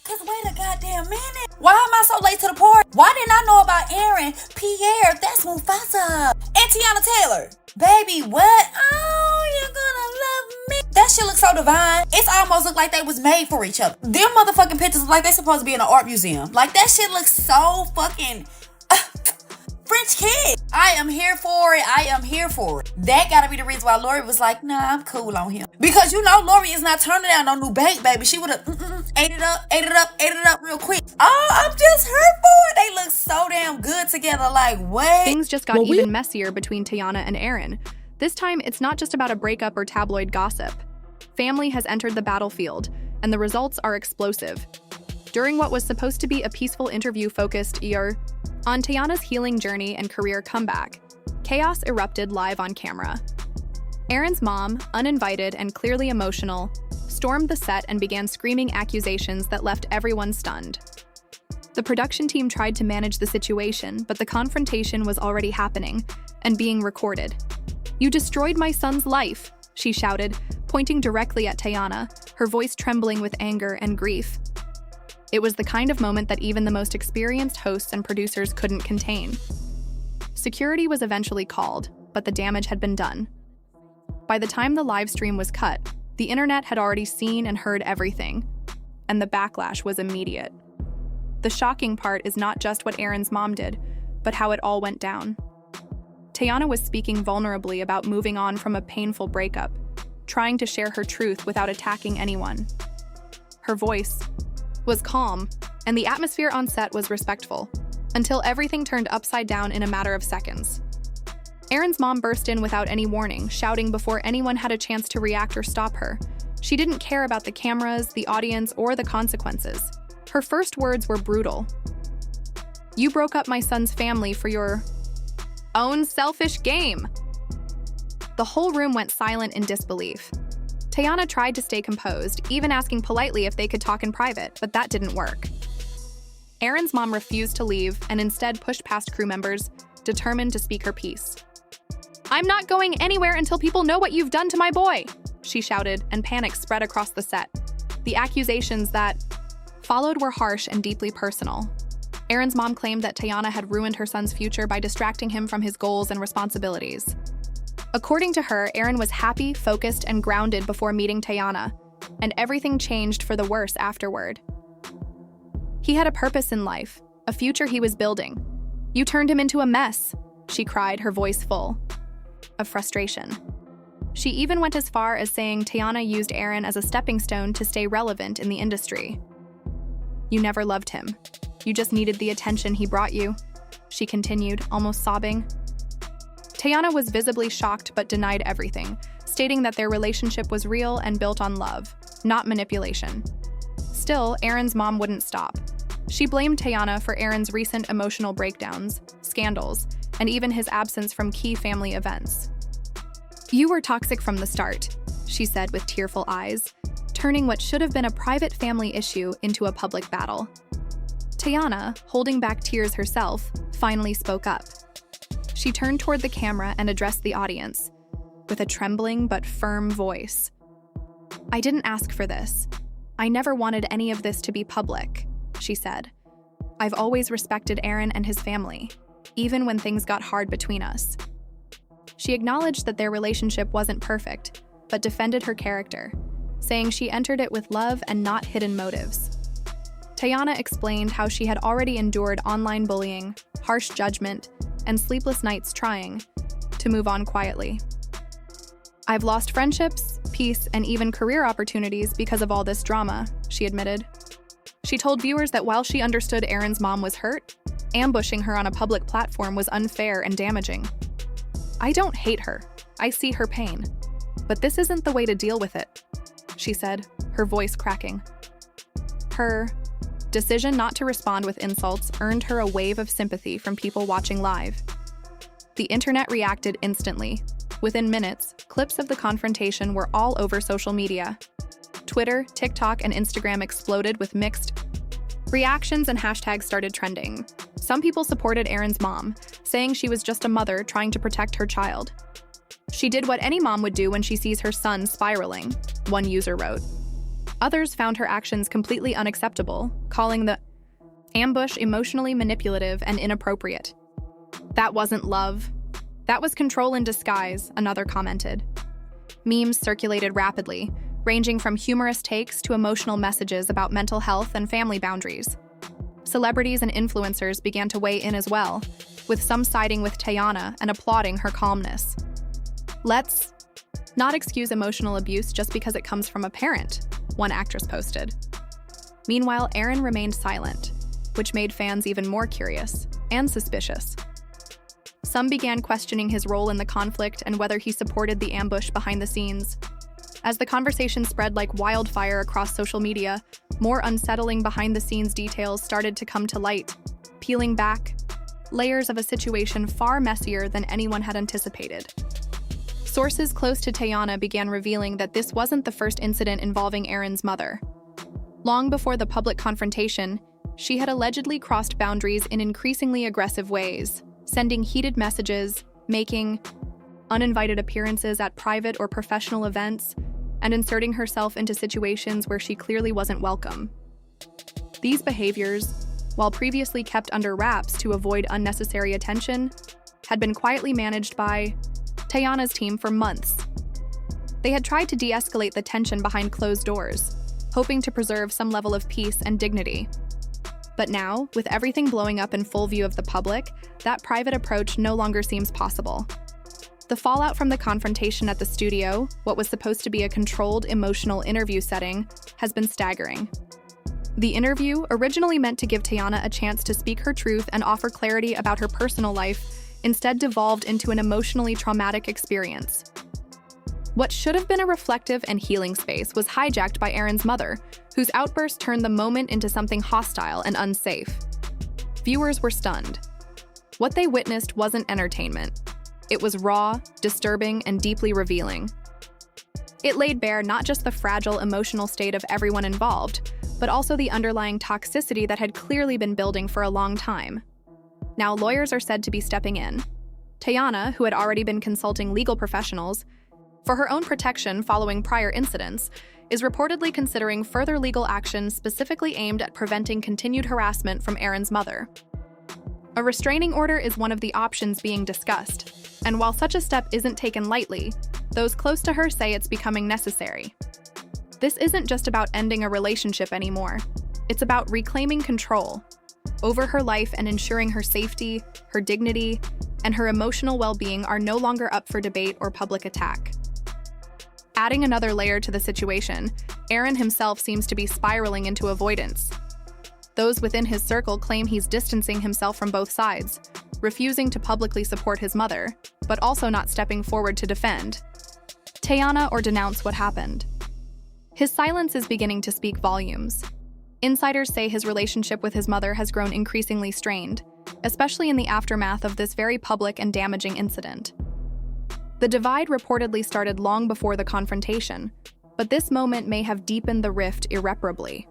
Cause wait a goddamn minute. Why am I so late to the party? Why didn't I know about Aaron, Pierre, that's Mufasa, and Teyana Taylor? Baby, what? Oh, you're gonna love me. That shit looks so divine. It's almost look like they was made for each other. Them motherfucking pictures look like they supposed to be in an art museum. Like, that shit looks so fucking French kid. I am here for it. I am here for it. That gotta be the reason why Lori was like, nah, I'm cool on him. Because you know Lori is not turning down no new bait, baby. She would have ate it up real quick. Oh, I'm just here for it. They look so damn good together. Like, wait. Things just got even messier between Teyana and Aaron. This time, it's not just about a breakup or tabloid gossip. Family has entered the battlefield, and the results are explosive. During what was supposed to be a peaceful interview focused on Teyana's healing journey and career comeback, chaos erupted live on camera. Aaron's mom, uninvited and clearly emotional, stormed the set and began screaming accusations that left everyone stunned. The production team tried to manage the situation, but the confrontation was already happening and being recorded. "You destroyed my son's life," she shouted, pointing directly at Teyana, her voice trembling with anger and grief. It was the kind of moment that even the most experienced hosts and producers couldn't contain. Security was eventually called, but the damage had been done. By the time the live stream was cut, the internet had already seen and heard everything, and the backlash was immediate. The shocking part is not just what Aaron's mom did, but how it all went down. Teyana was speaking vulnerably about moving on from a painful breakup, trying to share her truth without attacking anyone. Her voice was calm, and the atmosphere on set was respectful, until everything turned upside down in a matter of seconds. Aaron's mom burst in without any warning, shouting before anyone had a chance to react or stop her. She didn't care about the cameras, the audience, or the consequences. Her first words were brutal. "You broke up my son's family for your own selfish game." The whole room went silent in disbelief. Teyana tried to stay composed, even asking politely if they could talk in private, but that didn't work. Aaron's mom refused to leave and instead pushed past crew members, determined to speak her piece. "I'm not going anywhere until people know what you've done to my boy," she shouted, and panic spread across the set. The accusations that followed were harsh and deeply personal. Aaron's mom claimed that Teyana had ruined her son's future by distracting him from his goals and responsibilities. According to her, Aaron was happy, focused, and grounded before meeting Teyana, and everything changed for the worse afterward. He had a purpose in life, a future he was building. "You turned him into a mess," she cried, her voice full of frustration. She even went as far as saying Teyana used Aaron as a stepping stone to stay relevant in the industry. "You never loved him. You just needed the attention he brought you," she continued, almost sobbing. Teyana was visibly shocked but denied everything, stating that their relationship was real and built on love, not manipulation. Still, Aaron's mom wouldn't stop. She blamed Teyana for Aaron's recent emotional breakdowns, scandals, and even his absence from key family events. "You were toxic from the start," she said with tearful eyes, turning what should have been a private family issue into a public battle. Teyana, holding back tears herself, finally spoke up. She turned toward the camera and addressed the audience, with a trembling but firm voice. "I didn't ask for this. I never wanted any of this to be public," she said. "I've always respected Aaron and his family, even when things got hard between us." She acknowledged that their relationship wasn't perfect, but defended her character, saying she entered it with love and not hidden motives. Teyana explained how she had already endured online bullying, harsh judgment, and sleepless nights trying to move on quietly. "I've lost friendships, peace, and even career opportunities because of all this drama," she admitted. She told viewers that while she understood Aaron's mom was hurt, ambushing her on a public platform was unfair and damaging. "I don't hate her. I see her pain. But this isn't the way to deal with it," she said, her voice cracking. Her decision not to respond with insults earned her a wave of sympathy from people watching live. The internet reacted instantly. Within minutes, clips of the confrontation were all over social media. Twitter, TikTok, and Instagram exploded with mixed reactions and hashtags started trending. Some people supported Aaron's mom, saying she was just a mother trying to protect her child. "She did what any mom would do when she sees her son spiraling," one user wrote. Others found her actions completely unacceptable, calling the ambush emotionally manipulative and inappropriate. "That wasn't love. That was control in disguise," another commented. Memes circulated rapidly, ranging from humorous takes to emotional messages about mental health and family boundaries. Celebrities and influencers began to weigh in as well, with some siding with Teyana and applauding her calmness. "Let's not excuse emotional abuse just because it comes from a parent," one actress posted. Meanwhile, Erin remained silent, which made fans even more curious and suspicious. Some began questioning his role in the conflict and whether he supported the ambush behind the scenes. As the conversation spread like wildfire across social media, more unsettling behind-the-scenes details started to come to light, peeling back layers of a situation far messier than anyone had anticipated. Sources close to Teyana began revealing that this wasn't the first incident involving Erin's mother. Long before the public confrontation, she had allegedly crossed boundaries in increasingly aggressive ways, sending heated messages, making uninvited appearances at private or professional events, and inserting herself into situations where she clearly wasn't welcome. These behaviors, while previously kept under wraps to avoid unnecessary attention, had been quietly managed by Teyana's team for months. They had tried to de-escalate the tension behind closed doors, hoping to preserve some level of peace and dignity. But now, with everything blowing up in full view of the public, that private approach no longer seems possible. The fallout from the confrontation at the studio, what was supposed to be a controlled, emotional interview setting, has been staggering. The interview, originally meant to give Teyana a chance to speak her truth and offer clarity about her personal life, instead devolved into an emotionally traumatic experience. What should have been a reflective and healing space was hijacked by Erin's mother, whose outburst turned the moment into something hostile and unsafe. Viewers were stunned. What they witnessed wasn't entertainment. It was raw, disturbing, and deeply revealing. It laid bare not just the fragile emotional state of everyone involved, but also the underlying toxicity that had clearly been building for a long time. Now lawyers are said to be stepping in. Teyana, who had already been consulting legal professionals for her own protection following prior incidents, is reportedly considering further legal action specifically aimed at preventing continued harassment from Erin's mother. A restraining order is one of the options being discussed, and while such a step isn't taken lightly, those close to her say it's becoming necessary. This isn't just about ending a relationship anymore. It's about reclaiming control over her life and ensuring her safety, her dignity, and her emotional well-being are no longer up for debate or public attack. Adding another layer to the situation, Erin himself seems to be spiraling into avoidance. Those within his circle claim he's distancing himself from both sides, refusing to publicly support his mother, but also not stepping forward to defend Teyana or denounce what happened. His silence is beginning to speak volumes. Insiders say his relationship with his mother has grown increasingly strained, especially in the aftermath of this very public and damaging incident. The divide reportedly started long before the confrontation, but this moment may have deepened the rift irreparably.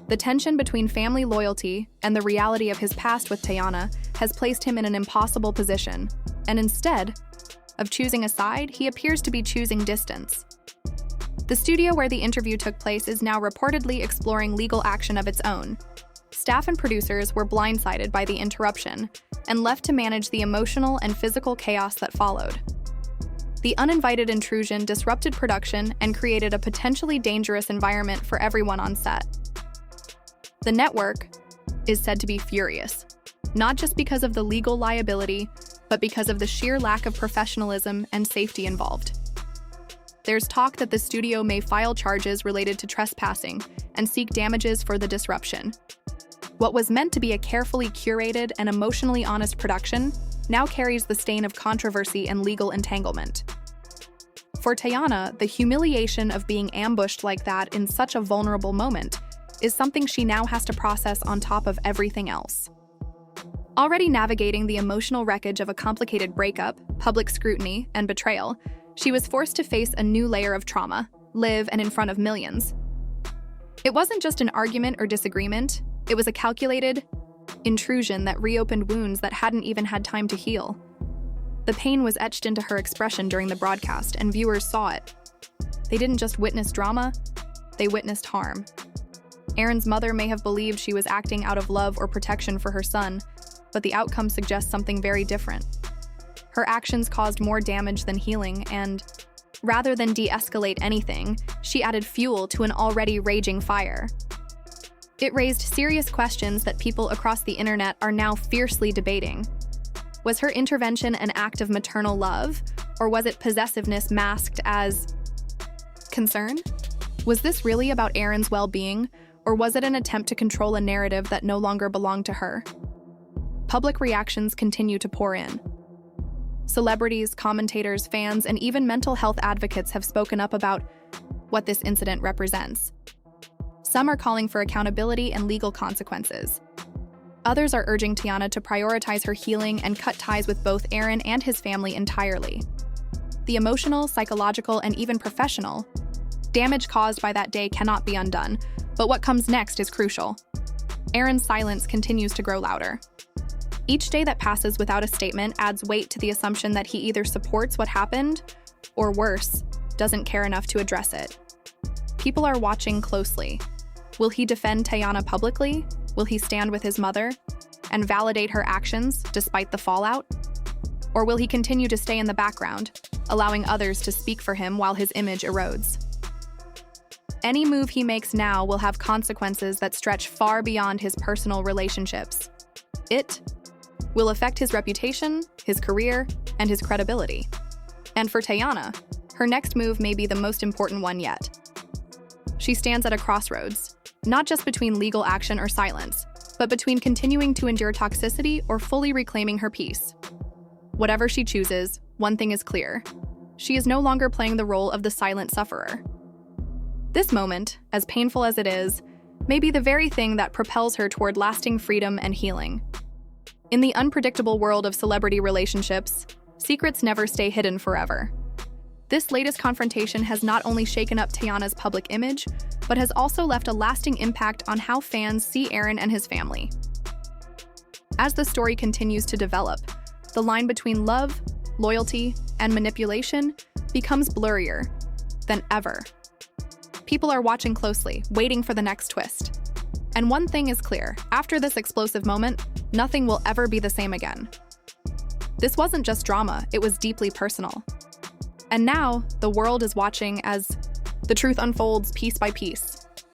The tension between family loyalty and the reality of his past with Teyana has placed him in an impossible position, and instead of choosing a side, he appears to be choosing distance. The studio where the interview took place is now reportedly exploring legal action of its own. Staff and producers were blindsided by the interruption and left to manage the emotional and physical chaos that followed. The uninvited intrusion disrupted production and created a potentially dangerous environment for everyone on set. The network is said to be furious, not just because of the legal liability, but because of the sheer lack of professionalism and safety involved. There's talk that the studio may file charges related to trespassing and seek damages for the disruption. What was meant to be a carefully curated and emotionally honest production now carries the stain of controversy and legal entanglement. For Teyana, the humiliation of being ambushed like that in such a vulnerable moment is something she now has to process on top of everything else. Already navigating the emotional wreckage of a complicated breakup, public scrutiny, and betrayal, she was forced to face a new layer of trauma, live and in front of millions. It wasn't just an argument or disagreement, it was a calculated intrusion that reopened wounds that hadn't even had time to heal. The pain was etched into her expression during the broadcast, and viewers saw it. They didn't just witness drama, they witnessed harm. Aaron's mother may have believed she was acting out of love or protection for her son, but the outcome suggests something very different. Her actions caused more damage than healing, and rather than de-escalate anything, she added fuel to an already raging fire. It raised serious questions that people across the internet are now fiercely debating. Was her intervention an act of maternal love, or was it possessiveness masked as concern? Was this really about Aaron's well-being, or was it an attempt to control a narrative that no longer belonged to her? Public reactions continue to pour in. Celebrities, commentators, fans, and even mental health advocates have spoken up about what this incident represents. Some are calling for accountability and legal consequences. Others are urging Teyana to prioritize her healing and cut ties with both Aaron and his family entirely. The emotional, psychological, and even professional damage caused by that day cannot be undone, but what comes next is crucial. Aaron's silence continues to grow louder. Each day that passes without a statement adds weight to the assumption that he either supports what happened, or worse, doesn't care enough to address it. People are watching closely. Will he defend Teyana publicly? Will he stand with his mother and validate her actions despite the fallout? Or will he continue to stay in the background, allowing others to speak for him while his image erodes? Any move he makes now will have consequences that stretch far beyond his personal relationships. It will affect his reputation, his career, and his credibility. And for Teyana, her next move may be the most important one yet. She stands at a crossroads, not just between legal action or silence, but between continuing to endure toxicity or fully reclaiming her peace. Whatever she chooses, one thing is clear. She is no longer playing the role of the silent sufferer. This moment, as painful as it is, may be the very thing that propels her toward lasting freedom and healing. In the unpredictable world of celebrity relationships, secrets never stay hidden forever. This latest confrontation has not only shaken up Teyana's public image, but has also left a lasting impact on how fans see Aaron and his family. As the story continues to develop, the line between love, loyalty, and manipulation becomes blurrier than ever. People are watching closely, waiting for the next twist. And one thing is clear, after this explosive moment, nothing will ever be the same again. This wasn't just drama, it was deeply personal. And now, the world is watching as the truth unfolds piece by piece.